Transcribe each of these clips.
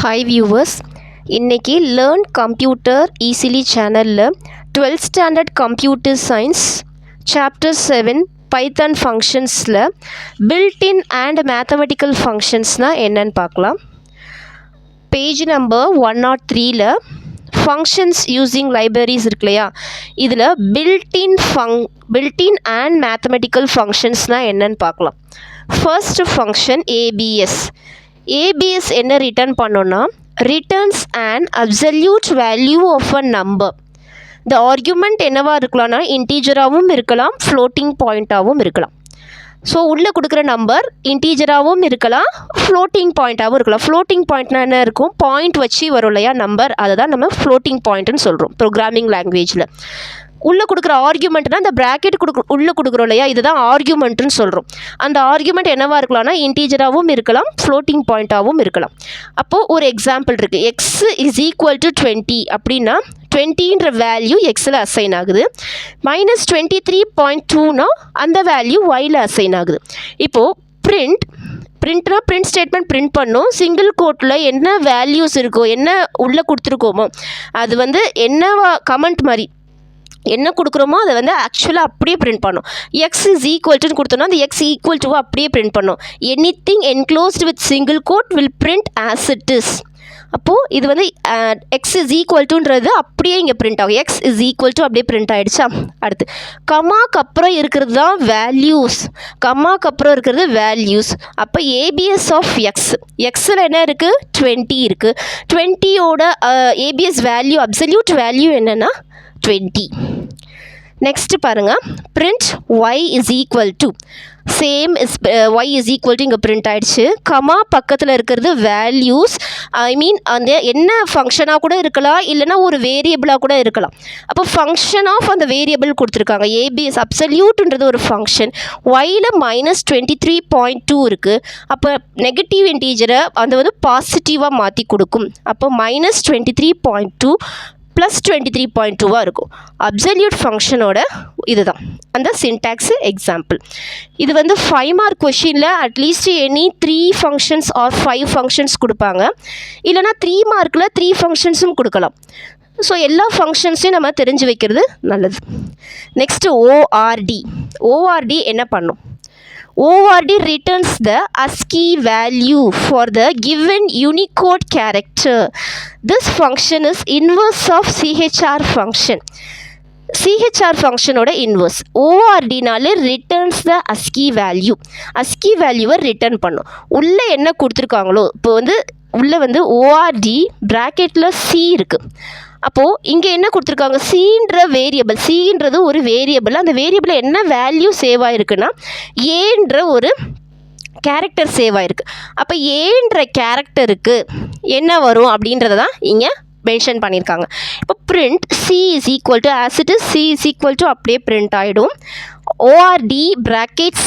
Hi viewers, இன்றைக்கி learn computer easily சேனலில் 12th standard computer science chapter 7 Python ஃபங்க்ஷன்ஸில் built in and mathematical ஃபங்க்ஷன்ஸ்னால் என்னன்னு பார்க்கலாம். பேஜ் நம்பர் 103ல் ஃபங்க்ஷன்ஸ் யூஸிங் லைப்ரரிஸ் இருக்கு இல்லையா, இதில் பில்ட்-இன் அண்ட் மேத்தமெட்டிக்கல் ஃபங்க்ஷன்ஸ்னால் என்னன்னு பார்க்கலாம். ஃபர்ஸ்ட் ஃபங்க்ஷன் ABS என்ன ரிட்டர்ன் பண்ணோன்னா, returns and absolute value of a number. இந்த ஆர்குமெண்ட் என்னவாக இருக்கலாம்னா இன்டீஜராகவும் இருக்கலாம், ஃப்ளோட்டிங் பாயிண்ட்டாகவும் இருக்கலாம். ஸோ உள்ளே கொடுக்குற நம்பர் இன்டீஜராகவும் இருக்கலாம், ஃப்ளோட்டிங் பாயிண்ட்டாகவும் இருக்கலாம். ஃப்ளோட்டிங் பாயிண்ட்னா என்ன இருக்கும், பாயிண்ட் வச்சு வரும் இல்லையா நம்பர், அதை தான் நம்ம ஃப்ளோட்டிங் பாயிண்ட்டுன்னு சொல்கிறோம் ப்ரோக்ராமிங் லாங்குவேஜில். உள்ளே கொடுக்குற ஆர்குமெண்ட்னா இந்த ப்ராக்கெட் உள்ளே கொடுக்குறோம் இல்லையா, இதுதான் ஆர்குமெண்ட்டுன்னு சொல்கிறோம். அந்த ஆர்குமெண்ட் என்னவாக இருக்கலாம்னா இன்டீஜராகவும் இருக்கலாம், ஃப்ளோட்டிங் பாயிண்ட்டாகவும் இருக்கலாம். அப்போது ஒரு எக்ஸாம்பிள் இருக்குது, எக்ஸ் இஸ் ஈக்குவல் டு 20 அப்படின்னா 20ன்ற வேல்யூ எக்ஸில் அசைன் ஆகுது. -23.2னா அந்த வேல்யூ ஒயில் அசைன் ஆகுது. இப்போது பிரிண்ட் ஸ்டேட்மெண்ட் பிரிண்ட் பண்ணோம். சிங்கிள் கோட்டில் என்ன வேல்யூஸ் இருக்கோ, என்ன உள்ளே கொடுத்துருக்கோமோ அது என்னவா கமெண்ட் மாதிரி என்ன கொடுக்குறோமோ அதை ஆக்சுவலாக அப்படியே பிரிண்ட் பண்ணோம். எக்ஸ் இஸ் ஈக்குவல்ட்டுன்னு கொடுத்தோன்னா அந்த எக்ஸ் ஈக்குவல் டு அப்படியே பிரிண்ட் பண்ணோம். Anything enclosed with single quote will print as it is. அப்போது இது எக்ஸ் இஸ் ஈக்குவல் டுன்றது அப்படியே இங்கே பிரிண்ட் ஆகும். எக்ஸ் இஸ் ஈக்குவல் டு அப்படியே பிரிண்ட் ஆகிடுச்சா. அடுத்து கமாக்கு அப்புறம் இருக்கிறது தான் வேல்யூஸ். கமாக்கு அப்புறம் இருக்கிறது வேல்யூஸ். அப்போ ஏபிஎஸ் ஆஃப் எக்ஸில் என்ன இருக்குது, 20 இருக்குது. 20யோட ஏபிஎஸ் வேல்யூ அப்சல்யூட் வேல்யூ என்னென்னா 20. நெக்ஸ்ட் பாருங்கள், print y is equal to same is y is equal to இங்கே பிரிண்ட் ஆகிடுச்சு. கமா பக்கத்தில் இருக்கிறது வேல்யூஸ், அந்த என்ன ஃபங்க்ஷனாக கூட இருக்கலாம், இல்லைனா ஒரு வேரியபிளாக கூட இருக்கலாம். அப்போ ஃபங்க்ஷன் ஆஃப் அந்த வேரியபிள் கொடுத்துருக்காங்க. ஏபிஎஸ் அப்சல்யூட்ன்றது ஒரு ஃபங்க்ஷன், ஒயில் -23.2 இருக்குது. அப்போ நெகட்டிவ் இன்டீஜரை அந்த பாசிட்டிவாக மாற்றி கொடுக்கும். அப்போ -23.2 +23.2 இருக்கும். அப்சல்யூட் ஃபங்க்ஷனோட இதுதான் அந்த சின்டாக்ஸ் எக்ஸாம்பிள். இது 5 மார்க் கொஷினில் at least any 3 functions R 5 functions கொடுப்பாங்க. இல்லைனா 3 மார்க்கில் 3 ஃபங்க்ஷன்ஸும் கொடுக்கலாம். ஸோ எல்லா ஃபங்க்ஷன்ஸையும் நம்ம தெரிஞ்சு வைக்கிறது நல்லது. நெக்ஸ்ட்டு ஓஆர்டி என்ன பண்ணும், ORD returns the ASCII value for the given Unicode character. This function is inverse of CHR function. CHR ஃபங்க்ஷனோட இன்வர்ஸ். ORDனாலே returns the ASCII value. ASCII வேல்யூவை ரிட்டர்ன் பண்ணும். உள்ளே என்ன கொடுத்துருக்காங்களோ, இப்போ உள்ளே ORD ப்ராக்கெட்டில் C இருக்குது. அப்போது இங்கே என்ன கொடுத்துருக்காங்க, சீன்ற வேரியபிள், சீன்றது ஒரு வேரியபிள். அந்த வேரியபிளில் என்ன வேல்யூ சேவ் ஆகிருக்குன்னா ஏன்ற ஒரு கேரக்டர் சேவ் ஆகிருக்கு. அப்போ ஏன்ற கேரக்டருக்கு என்ன வரும் அப்படின்றத தான் இங்கே மென்ஷன் பண்ணியிருக்காங்க. இப்போ print C is equal to as it is, C is equal to அப்படியே பிரிண்ட் ஆகிடும். ORD ப்ராக்கெட்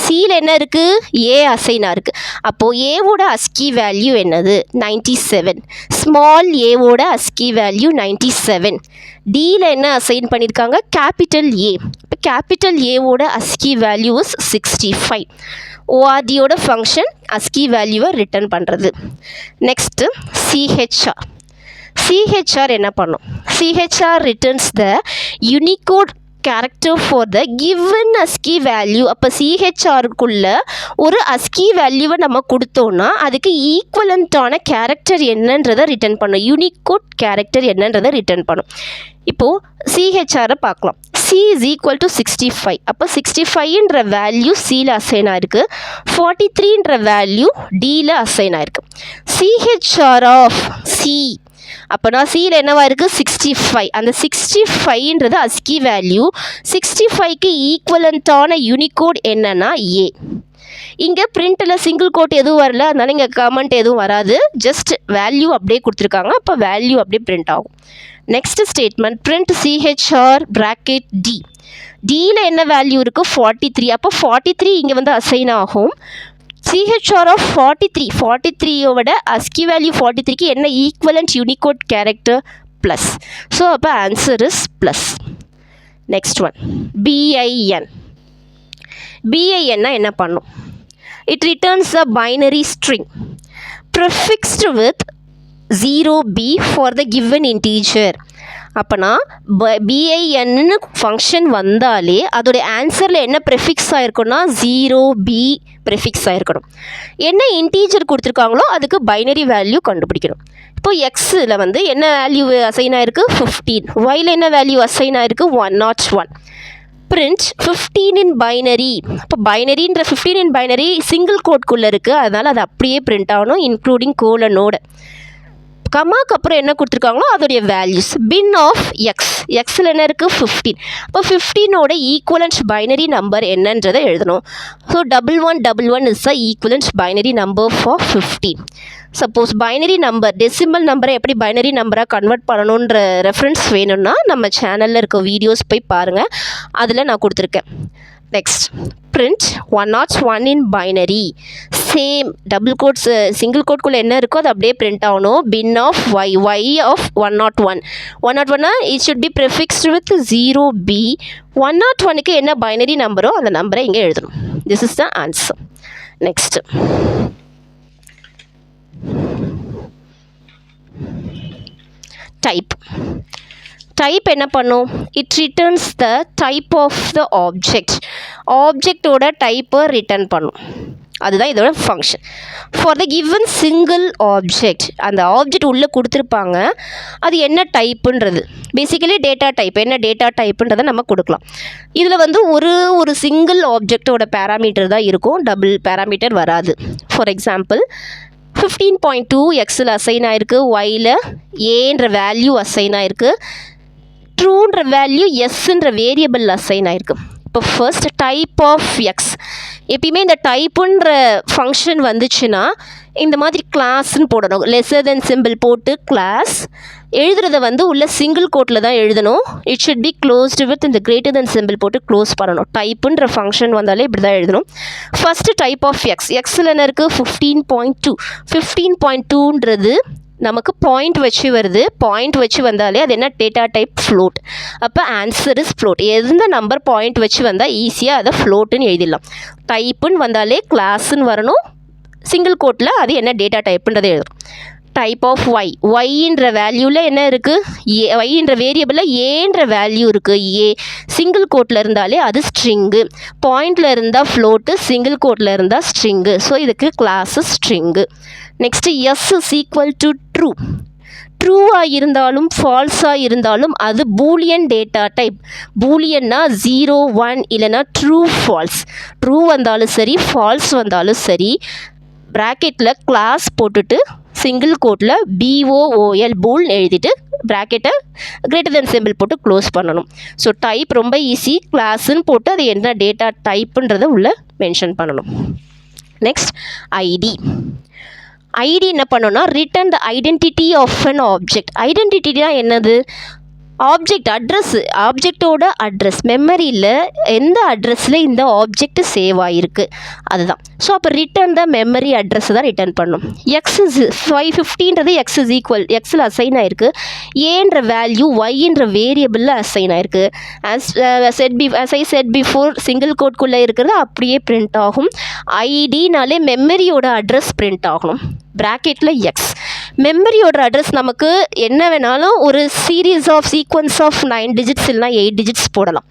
சியில் என்ன இருக்குது, ஏ அசைனாக இருக்குது. அப்போது ஏவோட ASCII வேல்யூ என்னது, 97. ஸ்மால் ஏவோட ASCII வேல்யூ 97. டியில் என்ன அசைன் பண்ணியிருக்காங்க, கேபிட்டல் ஏ. இப்போ கேபிட்டல் ஏவோட ASCII வேல்யூ இஸ் 65. ORDயோட ஃபங்க்ஷன் ASCII வேல்யூவை ரிட்டர்ன் பண்ணுறது. நெக்ஸ்ட்டு CHR என்ன பண்ணும், CHR returns the Unicode character for the given ASCII value. அப்போ CHRக்குள்ள ஒரு ASCII வேல்யூவை நம்ம கொடுத்தோன்னா அதுக்கு ஈக்குவலண்ட்டான கேரக்டர் என்னன்றதை ரிட்டர்ன் பண்ணும். யூனிகோட் கேரக்டர் என்னன்றதை ரிட்டர்ன் பண்ணும். இப்போது CHR பார்க்கலாம். C is equal to 65. அப்போ 65ன்ற வேல்யூ சியில் அசைன் ஆகிருக்கு. 43ன்ற வேல்யூ டியில் அசைன் ஆகிருக்கு. CHR ஆஃப் C அப்போனா சியில் என்னவா இருக்குது, 65. அந்த 65ன்றது ASCII வேல்யூ. 65க்கு ஈக்குவலண்ட்டான யூனிகோட் என்னன்னா ஏ. இங்கே பிரிண்ட்டில் சிங்கிள் கோட் எதுவும் வரல, அதனால இங்கே கமெண்ட் எதுவும் வராது, ஜஸ்ட் வேல்யூ அப்படியே கொடுத்துருக்காங்க. அப்போ வேல்யூ அப்படியே பிரிண்ட் ஆகும். Next statement, print CHR bracket D. டியில் என்ன வேல்யூ இருக்குது, 43. அப்போ 43 இங்கே அசைன் ஆகும். CHR ஆஃப் 43யோட ASCII வேல்யூ 43க்கு என்ன equivalent Unicode character plus. So அப்போ answer is plus. Next one BIN என்ன பண்ணும், it returns a binary string prefixed with 0b for the given integer. அப்போனா பிஐஎன்னு ஃபங்க்ஷன் வந்தாலே அதோடைய ஆன்சரில் என்ன ப்ரிஃபிக்ஸ் ஆகிருக்குன்னா 0b ப்ரிஃபிக்ஸ் ஆகிருக்கணும். என்ன இன்டீஜர் கொடுத்துருக்காங்களோ அதுக்கு பைனரி வேல்யூ கண்டுபிடிக்கணும். இப்போ எக்ஸில் வந்து என்ன வேல்யூ அசைன் ஆகிருக்கு 15, ஒயில் என்ன வேல்யூ அசைன் ஆகிருக்கு 101. print 15 in binary. இப்போ பைனரின்ற 15 in binary சிங்கிள் கோட்குள்ளே இருக்குது, அதனால் அது அப்படியே பிரிண்ட் ஆகணும் இன்க்ளூடிங் கோலனோடு. கமாக்கு அப்புறம் என்ன கொடுத்துருக்காங்களோ அதோடைய வேல்யூஸ் பின் ஆஃப் எக்ஸ், எக்ஸில் என்ன இருக்குது 15. அப்போ 15ஓட ஈக்குவலன்ட் பைனரி நம்பர் என்னன்றதை எழுதணும். So 1111 is the equivalent binary number for 15. Suppose binary number decimal நம்பரை எப்படி பைனரி நம்பராக கன்வெர்ட் பண்ணணுன்ற ரெஃபரன்ஸ் வேணும்னா நம்ம சேனலில் இருக்க வீடியோஸ் போய் பாருங்கள், அதில் நான் கொடுத்துருக்கேன். Next print 101 in binary. Same double quotes single கோட்குள்ளே என்ன இருக்கோ அது அப்படியே பிரிண்ட் ஆகணும். Bin of y, y of 101. 101 it should be prefixed with 0b. 101க்கு என்ன பைனரி நம்பரோ அந்த நம்பரை இங்கே எழுதணும். This is the answer. Next type. Type என்ன பண்ணும்? It returns the type of the object. ஆப்ஜெக்டோட டைப்பை ரிட்டர்ன் பண்ணும், அதுதான் இதோட ஃபங்க்ஷன். For the given single object, அந்த ஆப்ஜெக்ட் உள்ளே கொடுத்துருப்பாங்க, அது என்ன டைப்புன்றது பேசிக்கலி டேட்டா டைப், என்ன டேட்டா டைப்புன்றதை நம்ம கொடுக்கலாம். இதில் வந்து ஒரு சிங்கிள் ஆப்ஜெக்டோட பேராமீட்டர் தான் இருக்கும், டபுள் பேராமீட்டர் வராது. ஃபார் எக்ஸாம்பிள் 15.2 எக்ஸில் அசைன் ஆகிருக்கு, ஒயில் ஏன்ற வேல்யூ அசைன் ஆகிருக்கு, ட்ரூன்ற வேல்யூ எஸ்ன்ற வேரியபிள் அசைன் ஆகிருக்கு. இப்போ ஃபர்ஸ்ட் டைப் ஆஃப் எக்ஸ், எப்பயுமே இந்த டைப்புன்ற ஃபங்க்ஷன் வந்துச்சுன்னா இந்த மாதிரி கிளாஸ்ன்னு போடணும். லெஸ்ஸர் தென் சிம்பிள் போட்டு கிளாஸ் எழுதுறத வந்து உள்ள சிங்கிள் கோட்டில் தான் எழுதணும். It should B closed with இந்த கிரேட்டர் தென் சிம்பிள் போட்டு க்ளோஸ் பண்ணணும். டைப்புன்ற ஃபங்க்ஷன் வந்தாலே இப்படி தான் எழுதணும். ஃபஸ்ட்டு டைப் ஆஃப் எக்ஸ், எக்ஸில் என்ன இருக்குது 15.2. 15.2ன்றது நமக்கு பாயிண்ட் வச்சு வருது, பாயிண்ட் வச்சு வந்தாலே அது என்ன டேட்டா டைப் ஃப்ளோட். அப்போ ஆன்சர் இஸ் ஃப்ளோட். எந்த நம்பர் பாயிண்ட் வச்சு வந்தால் ஈஸியாக அதை ஃப்ளோட்டுன்னு எழுதிடலாம். டைப்புன்னு வந்தாலே கிளாஸுன்னு வரணும், சிங்கிள் கோட்டில் அது என்ன டேட்டா டைப்புன்றதை எழுதணும். டைப் ஆஃப் ஒய், ஒய்ன்ற வேல்யூவில் என்ன இருக்குது ஏ, ஒய்ன்ற வேரியபிளில் ஏன்ற வேல்யூ இருக்குது ஏ, சிங்கிள் கோட்டில் இருந்தாலே அது ஸ்ட்ரிங்கு, பாயிண்டில் இருந்தால் ஃப்ளோட்டு, சிங்கிள் கோட்டில் இருந்தால் ஸ்ட்ரிங்கு. ஸோ இதுக்கு class string. Next s is equal to true. ட்ரூவாக இருந்தாலும் ஃபால்ஸாக இருந்தாலும் அது பூலியன் டேட்டா டைப். பூலியன்னா 0 1 இல்லைனா ட்ரூ ஃபால்ஸ். ட்ரூ வந்தாலும் சரி ஃபால்ஸ் வந்தாலும் சரி ப்ராக்கெட்டில் கிளாஸ் போட்டுட்டு சிங்கிள் கோட்டில் BOOL பூல் எழுதிட்டு ப்ராக்கெட்டை கிரேட்டர் தென் சிம்பிள் போட்டு க்ளோஸ் பண்ணணும். ஸோ டைப் ரொம்ப ஈஸி, கிளாஸுன்னு போட்டு அது என்ன டேட்டா டைப்புன்றதை உள்ளே மென்ஷன் பண்ணணும். Next ID. ஐடி என்ன பண்ணோன்னா return the identity of an object. ஐடென்டிட்டினா என்னது? ஆப்ஜெக்ட் அட்ரஸ், ஆப்ஜெக்டோட அட்ரஸ், மெமரியில் எந்த அட்ரஸில் இந்த ஆப்ஜெக்ட் சேவ் ஆகிருக்கு அதுதான். ஸோ அப்போ ரிட்டர்ன் த மெமரி அட்ரஸ் தான் ரிட்டர்ன் பண்ணணும். எக்ஸ் இஸ் 550ன்றது எக்ஸ் இஸ் ஈக்குவல், எக்ஸில் அசைன் ஆகிருக்கு, ஏன்ற வேல்யூ ஒய்ன்ற வேரியபிளில் அசைன் ஆகிருக்கு. as I said before single கோட்குள்ளே இருக்கிறது அப்படியே பிரிண்ட் ஆகும். ஐடினாலே மெமரியோட அட்ரஸ் பிரிண்ட் ஆகணும். ப்ராக்கெட்டில் எக்ஸ், மெமரியோட அட்ரஸ் நமக்கு என்ன வேணாலும் ஒரு series of sequence of 9 digits இல்லைனா 8 டிஜிட்ஸ் போடலாம்.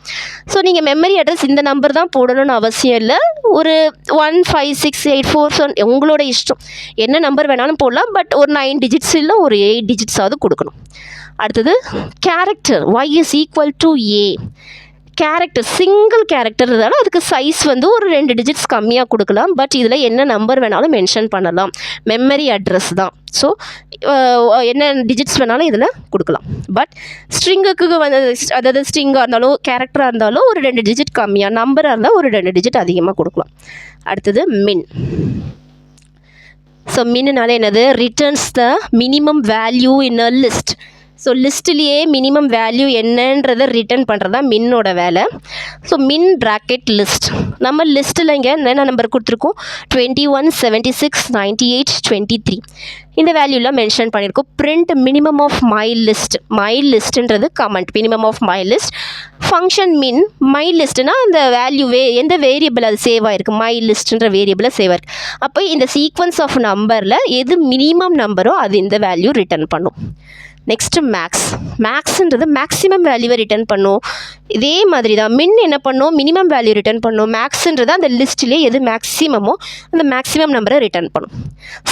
ஸோ நீங்கள் மெமரி அட்ரஸ் இந்த நம்பர் தான் போடணும்னு அவசியம் இல்லை. ஒரு 1 5 6 8 4 7 உங்களோட இஷ்டம், என்ன நம்பர் வேணாலும் போடலாம். பட் ஒரு 9 டிஜிட்ஸ் இல்லை ஒரு 8 டிஜிட்ஸாவது கொடுக்கணும். அடுத்தது character, y is equal to a. Character single character இருந்தாலும் அதுக்கு சைஸ் வந்து ஒரு 2 டிஜிட்ஸ் கம்மியாக கொடுக்கலாம். பட் இதில் என்ன நம்பர் வேணாலும் மென்ஷன் பண்ணலாம், மெமரி அட்ரஸ் தான். ஸோ என்ன டிஜிட்ஸ் வேணாலும் இதில் கொடுக்கலாம். பட் ஸ்ட்ரிங்குக்கு வந்து அதாவது ஸ்ட்ரிங்காக இருந்தாலும் கேரக்டராக இருந்தாலும் ஒரு 2 டிஜிட் கம்மியாக, நம்பராக இருந்தால் ஒரு 2 டிஜிட் அதிகமாக கொடுக்கலாம். அடுத்தது மின். ஸோ மின்னுனால என்னது? Returns the minimum value in a list. So லிஸ்ட்லேயே மினிமம் வேல்யூ என்னன்றதை ரிட்டர்ன் பண்ணுறது தான் மின்னோட வேலை. ஸோ மின் ப்ராக்கெட் லிஸ்ட். நம்ம லிஸ்ட்டில் இங்கே என்ன நம்பர் கொடுத்துருக்கோம்? 21 76 98 23. இந்த வேல்யூலாம் மென்ஷன் பண்ணியிருக்கோம். பிரிண்ட் மினிமம் ஆஃப் மை லிஸ்ட்ன்றது comment, minimum of my list. Function min my லிஸ்ட்னா அந்த வேல்யூவே எந்த வேரியபிள் அது சேவ் ஆகிருக்கு, மை லிஸ்ட்ன்ற வேரியபிளில் சேவ் ஆகிருக்கு. அப்போ இந்த சீக்வன்ஸ் ஆஃப் நம்பரில் எது மினிமம் நம்பரோ அது இந்த வேல்யூ ரிட்டர்ன் பண்ணும். நெக்ஸ்ட்டு மேக்ஸ்ன்றது மேக்ஸிமம் வேல்யூவை ரிட்டர்ன் பண்ணும். இதே மாதிரி தான் மின் என்ன பண்ணும், மினிமம் வேல்யூ ரிட்டர்ன் பண்ணும். மேக்ஸ்ன்றது அந்த லிஸ்ட்லேயே எது மேக்ஸிமமோ அந்த மேக்ஸிமம் நம்பரை ரிட்டர்ன் பண்ணும்.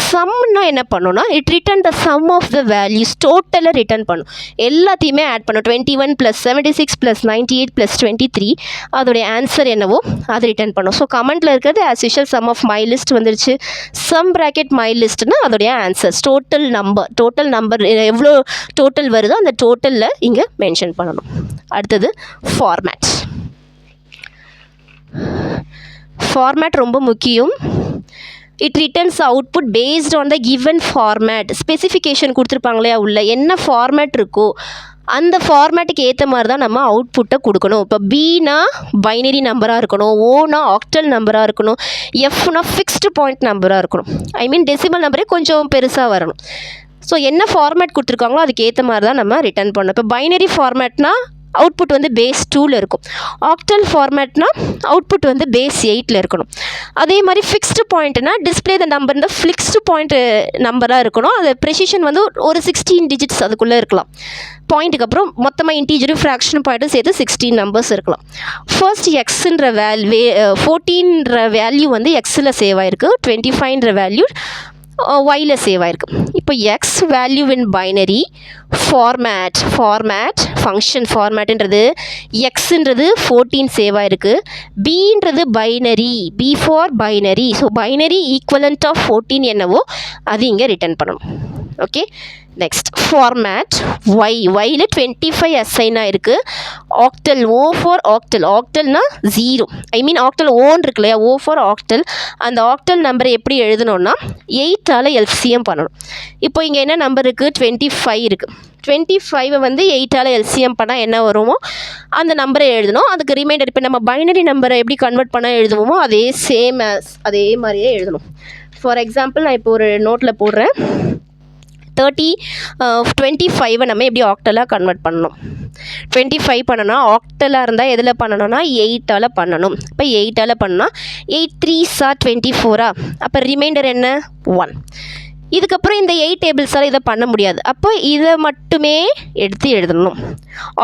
சம்னா என்ன பண்ணுன்னா it return the sum of the values, டோட்டலை ரிட்டர்ன் பண்ணும். எல்லாத்தையுமே ஆட் பண்ணும். 21 + 76 + 98 + 23 அதோடைய ஆன்சர் என்னவோ அது ரிட்டர்ன் பண்ணும். ஸோ கமெண்ட்டில் இருக்கிறது as usual sum of my list வந்துருச்சு. சம் ப்ராக்கெட் மை லிஸ்ட்னா அதோடைய ஆன்சர்ஸ், டோட்டல் நம்பர் எவ்வளோ டோட்டல் வருதோ அந்த டோட்டலில் இங்கே மென்ஷன் பண்ணணும். அடுத்தது ஃபார்மேட் ரொம்ப முக்கியம். It returns output based on the given format. Specification கொடுத்துருப்பாங்களே உள்ள என்ன ஃபார்மேட் இருக்கோ அந்த ஃபார்மேட்டுக்கு ஏற்ற மாதிரி தான் நம்ம அவுட்புட்டை கொடுக்கணும். இப்போ பினா பைனரி நம்பராக இருக்கணும், ஓனா ஆக்டல் நம்பராக இருக்கணும், எஃப்னா ஃபிக்ஸ்டு பாயிண்ட் நம்பராக இருக்கணும். ஐ மீன் டெசிமல் நம்பரே கொஞ்சம் பெருசாக வரணும். ஸோ என்ன ஃபார்மேட் கொடுத்துருக்காங்களோ அதுக்கு ஏற்ற மாதிரி தான் நம்ம ரிட்டர்ன் பண்ணணும். இப்போ பைனரி ஃபார்மேட்னா அவுட்புட் வந்து பேஸ் 2ல் இருக்கும். ஆக்டல் ஃபார்மேட்னா அவுட்புட் வந்து பேஸ் 8ல் இருக்கணும். அதே மாதிரி ஃபிக்ஸ்டு பாயிண்ட்னா டிஸ்பிளே த நம்பர் இந்த ஃபிக்ஸ்டு பாயிண்ட் நம்பராக இருக்கணும். அது ப்ரெசிஷன் வந்து ஒரு 16 டிஜிட்ஸ் அதுக்குள்ளே இருக்கலாம். பாயிண்ட்டுக்கு அப்புறம் மொத்தமாக இன்டீஜரும் ஃப்ராக்ஷன் பாயிண்ட்டும் சேர்த்து 16 நம்பர்ஸ் இருக்கலாம். ஃபர்ஸ்ட் எக்ஸுன்ற 14ன்ற வேல்யூ வந்து எக்ஸில் சேவ் ஆகிருக்கு, 25ன்ற வேல்யூ ஒயில் சேவ் ஆகிருக்கு. இப்போ எக்ஸ் value in binary format function ஃபார்மேட்டுன்றது எக்ஸுன்றது 14 சேவ் ஆகிருக்கு, பின்றது binary, b for binary. So binary equivalent of 14 என்னவோ அது இங்கே ரிட்டர்ன் பண்ணணும். ஓகே, நெக்ஸ்ட் ஃபார்மேட் ஒயில் 25 அசைன் ஆகிருக்கு. ஆக்டல் ஓ ஃபார் ஆக்டல்னா 0, ஐ மீன் ஆக்டல் ஓன் இருக்கு இல்லையா, ஓ ஃபார் ஆக்டல். அந்த ஆக்டல் நம்பரை எப்படி எழுதணும்னா 8ஆல் எல்சிஎம் பண்ணணும். இப்போ இங்கே என்ன நம்பர் இருக்குது, 25 இருக்குது. 25 வந்து 8ஆல் எல்சிஎம் பண்ணால் என்ன வருமோ அந்த நம்பரை எழுதணும். அதுக்கு ரிமைண்டர் இப்போ நம்ம பைனரி நம்பரை எப்படி கன்வெர்ட் பண்ணால் எழுதுவோமோ அதே மாதிரியே எழுதணும். ஃபார் எக்ஸாம்பிள் நான் இப்போ ஒரு நோட்டில் போடுறேன். 25 நம்ம எப்படி ஆக்டலாக கன்வெர்ட் பண்ணணும். 25 பண்ணணும் ஆக்டலாக இருந்தால் எதில் பண்ணணும்னா 8ஆல் பண்ணணும். இப்போ 8ஆல் பண்ணால் 8 3s are 24. அப்போ ரிமைண்டர் என்ன 1. இதுக்கப்புறம் இந்த 8 டேபிள்ஸால் இதை பண்ண முடியாது. அப்போ இதை மட்டுமே எடுத்து எழுதணும்.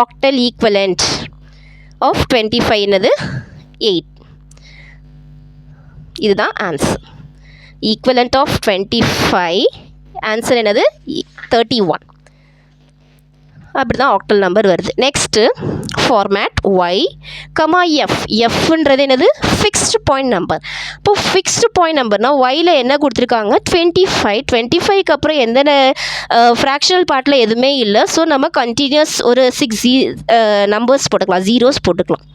ஆக்டல் ஈக்குவலண்ட் ஆஃப் 25 என்னது 8. இதுதான் ஆன்சர். ஈக்குவலண்ட் ஆஃப் 25 ஆன்சர் என்னது 31. அப்படி தான் ஆக்டல் நம்பர் வருது. நெக்ஸ்ட்டு ஃபார்மேட் ஒய் கமா எஃப்ன்றது என்னது ஃபிக்ஸ்டு பாயிண்ட் நம்பர். இப்போ ஃபிக்ஸ்டு பாயிண்ட் நம்பர்னால் ஒயில் என்ன கொடுத்துருக்காங்க 25க்கு அப்புறம் எந்த ஃப்ராக்ஷனல் பார்ட்டில் எதுவுமே இல்லை. ஸோ நம்ம கண்டினியூஸ் ஒரு 6 நம்பர்ஸ் போட்டுக்கலாம், ஜீரோஸ் போட்டுக்கலாம்.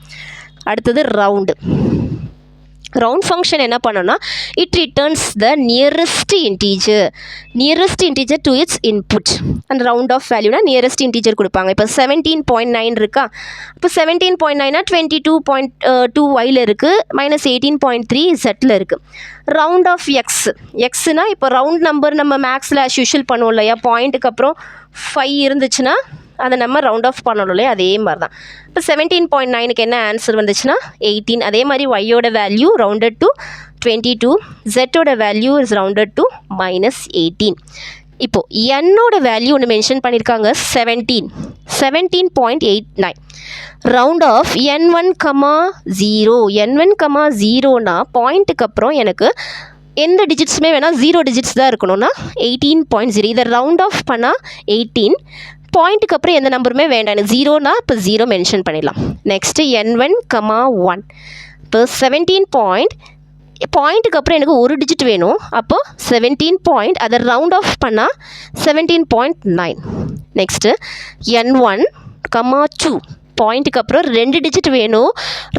அடுத்தது ரவுண்ட் ஃபங்க்ஷன் என்ன பண்ணோன்னா it returns the nearest integer to it's input. அந்த ரவுண்ட் ஆஃப் வேல்யூனா நியரஸ்ட் இன்டீஜர் கொடுப்பாங்க. இப்போ 17.9 இருக்கா, இப்போ 17.9னா 22.2 ஒயில் இருக்குது, -18.3 செட்டில் இருக்குது. ரவுண்ட் ஆஃப் எக்ஸ்னா இப்போ ரவுண்ட் நம்பர் நம்ம மேக்ஸில் ஆஸ் யூஷுவல் பண்ணுவோம் இல்லையா, பாயிண்ட்டுக்கு அப்புறம் 5 இருந்துச்சுன்னா அதை நம்ம ரவுண்ட் ஆஃப் பண்ணணும் இல்லையா, அதே மாதிரி தான். இப்போ 17.9க்கு என்ன ஆன்சர் வந்துச்சுன்னா 18. அதே மாதிரி ஒய்யோட வேல்யூ ரவுண்டட் டு 22, ஜெட்டோட வேல்யூ இஸ் ரவுண்டட் டு -18. இப்போது என்னோட வேல்யூ ஒன்று மென்ஷன் பண்ணியிருக்காங்க 17.89. ரவுண்ட் ஆஃப் n1, 0னா பாயிண்ட்டுக்கு அப்புறம் எனக்கு எந்த டிஜிட்ஸுமே வேணால் 0 டிஜிட்ஸ் தான் இருக்கணும்னா 18.0. இதை ரவுண்ட் ஆஃப் பண்ணால் 18. பாயிண்ட்டுக்கு அப்புறம் எந்த நம்பருமே வேண்டாம், 0னா இப்போ 0 மென்ஷன் பண்ணிடலாம். Next n1, 1. இப்போ 17 பாயிண்ட்டுக்கு அப்புறம் எனக்கு ஒரு டிஜிட் வேணும். அப்போ 17 அதை ரவுண்ட் ஆஃப் பண்ணால் 17.9. Next n1, 2. பாயிண்ட்டுக்கு அப்புறம் 2 டிஜிட் வேணும்,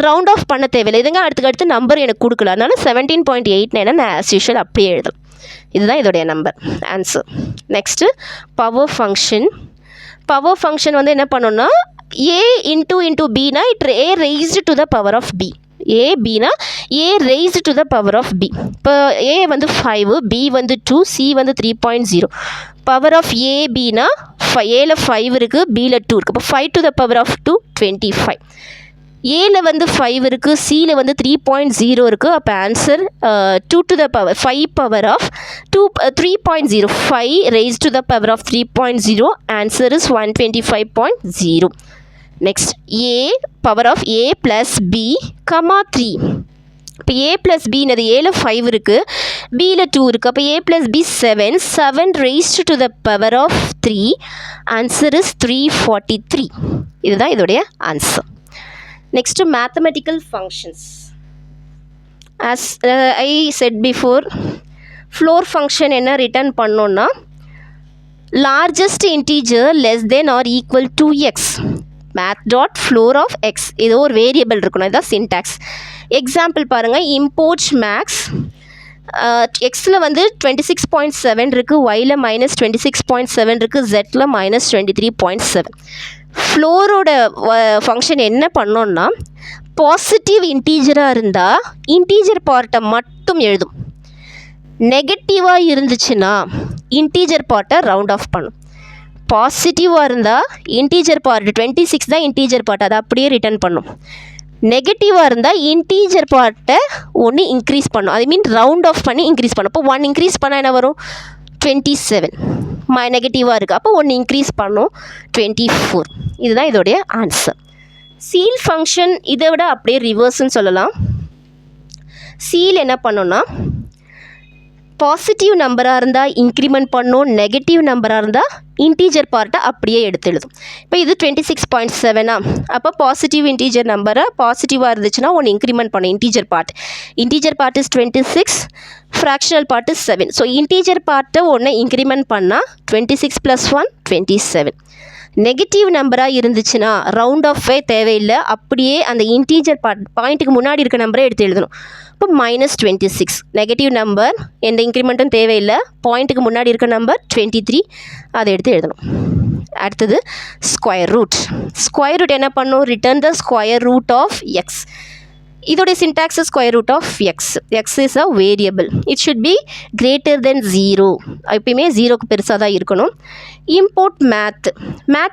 ரவுண்ட் ஆஃப் பண்ண தேவையில்லை. இதுங்க அடுத்து நம்பர் எனக்கு கொடுக்கல, அதனால 17.89 நான் ஆஸ் யூஷுவல் அப்படியே எழுதலாம். இதுதான் இதோடைய number answer. Next power function வந்து என்ன பண்ணணும்னா a into bனா a raised to the power of b. A Bina A raised to the power of b. இப்போ ஏ வந்து 5, b வந்து 2, c வந்து 3.0. பவர் ஆஃப் ஏ பினா ஏல 5 இருக்குது, பியில் 2 இருக்குது. இப்போ 5 to the power of 2 25. ஏல வந்து 5 இருக்குது, சியில் வந்து 3.0 இருக்குது. அப்போ answer 2 to the power 5 power of 3.0. 5 raised to the power of 3.0. Answer is 125.0. Next, a power of a plus b, 3. இப்போ a plus b என்னது ஏல 5 இருக்குது, பியில் 2 இருக்குது. அப்போ a plus b 7 raised to the power of 3. Answer is 343. இதுதான் இதோடைய answer. Next, mathematical functions. As I said before, floor function என்ன ரிட்டர்ன் பண்ணோன்னா largest integer less than or equal to x. math dot floor of x. இது ஒரு variable இருக்கணும், இதுதான் syntax. Example பாருங்கள், import max. எக்ஸில் வந்து 26.7 இருக்குது, ஒயில் -26.7 இருக்குது, ஜெட்டில் -23.7. ஃப்ளோரோட ஃபங்க்ஷன் என்ன பண்ணோன்னா பாசிட்டிவ் இன்டீஜராக இருந்தால் இன்டீஜர் பார்ட்டை மட்டும் எழுதும். நெகட்டிவாக இருந்துச்சுன்னா இன்டீஜர் பார்ட்டை ரவுண்ட் ஆஃப் பண்ணும். பாசிட்டிவாக இருந்தால் இன்டீஜர் பார்ட் 26 தான் இன்டீஜர் பார்ட், அதை அப்படியே ரிட்டர்ன் பண்ணும். நெகட்டிவாக இருந்தால் இன்டீஜர் பார்ட்டை ஒன்று இன்க்ரீஸ் பண்ணும், ஐ மீன் ரவுண்ட் ஆஃப் பண்ணி இன்க்ரீஸ் பண்ணும். இப்போ 1 இன்க்ரீஸ் பண்ணால் என்ன வரும்? 27. நெகட்டிவாக இருக்குது, அப்போ 1 இன்க்ரீஸ் பண்ணும், 24. இதுதான் இதோடைய ஆன்சர். சீல் ஃபங்க்ஷன் இதை விட அப்படியே ரிவர்ஸ்ன்னு சொல்லலாம். சீல் என்ன பண்ணோன்னா பாசிட்டிவ் நம்பராக இருந்தால் இன்க்ரிமெண்ட் பண்ணும், நெகட்டிவ் நம்பராக இருந்தால் இன்டீஜர் பார்ட்டை அப்படியே எடுத்து எழுதும். இப்போ இது 26.7. அப்போ பாசிட்டிவ் இன்டீஜர் நம்பரை பாசிட்டிவாக இருந்துச்சுன்னா ஒன்று இன்க்ரிமெண்ட் பண்ணும் integer part. Integer part is 26, fractional part is 7. So integer பார்ட்டை ஒன்று இன்க்ரிமெண்ட் பண்ணால் 26 + 1 27. நெகட்டிவ் நம்பராக இருந்துச்சுன்னா ரவுண்ட் ஆஃபே தேவையில்லை, அப்படியே அந்த இன்டீஜர் பாயிண்ட்டுக்கு முன்னாடி இருக்க நம்பரை எடுத்து எழுதணும். இப்போ -26 நெகட்டிவ் நம்பர், எந்த இன்க்ரிமெண்ட்டும் தேவையில்லை, பாயிண்ட்டுக்கு முன்னாடி இருக்க நம்பர் 23, அதை எடுத்து எழுதணும். அடுத்தது ஸ்கொயர் ரூட். ஸ்கொயர் ரூட் என்ன பண்ணும்? Return the square root of x. இதோடைய syntax square root of x. X is a variable, it should be greater than 0. எப்பயுமே 0க்கு பெருசாக தான் இருக்கணும். இம்போர்ட் மேத்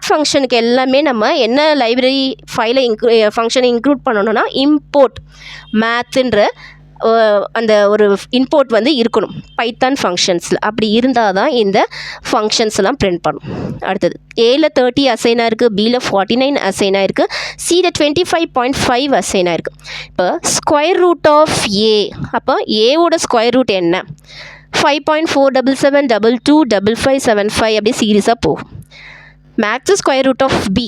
ஃபங்க்ஷனுக்கு எல்லாமே நம்ம என்ன லைப்ரரி ஃபைலை ஃபங்க்ஷனை இன்க்ளூட் பண்ணணும்னா இம்போர்ட் மேத்துன்ற அந்த ஒரு இன்போர்ட் வந்து இருக்கணும் பைத்தான் ஃபங்க்ஷன்ஸில். அப்படி இருந்தால் தான் இந்த ஃபங்க்ஷன்ஸ்லாம் பிரிண்ட் பண்ணும். அடுத்தது ஏல 30 அசைனாக இருக்குது, பியில் 49 அசைனாக இருக்குது, சியில் 25.5 அசைனாக இருக்குது. இப்போ ஸ்கொயர் ரூட் ஆஃப் ஏ, அப்போ ஏவோட ஸ்கொயர் ரூட் என்ன? 5.477225575 அப்படியே சீரியஸாக போகும். Max square root of b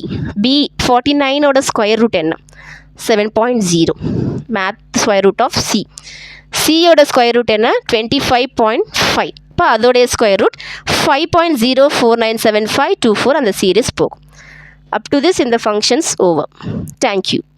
49ஓட ஸ்கொயர் ரூட் என்ன? 7.0. மேத் ஸ்கொயர் ரூட் ஆஃப் சியோட ஸ்கொயர் ரூட் என்ன? 25.5. இப்போ அதோடைய ஸ்கொயர் ரூட் 5.0497524 அந்த சீரீஸ் போகும். அப் டு திஸ் இந்த ஃபங்க்ஷன்ஸ் ஓவர். தேங்க்யூ.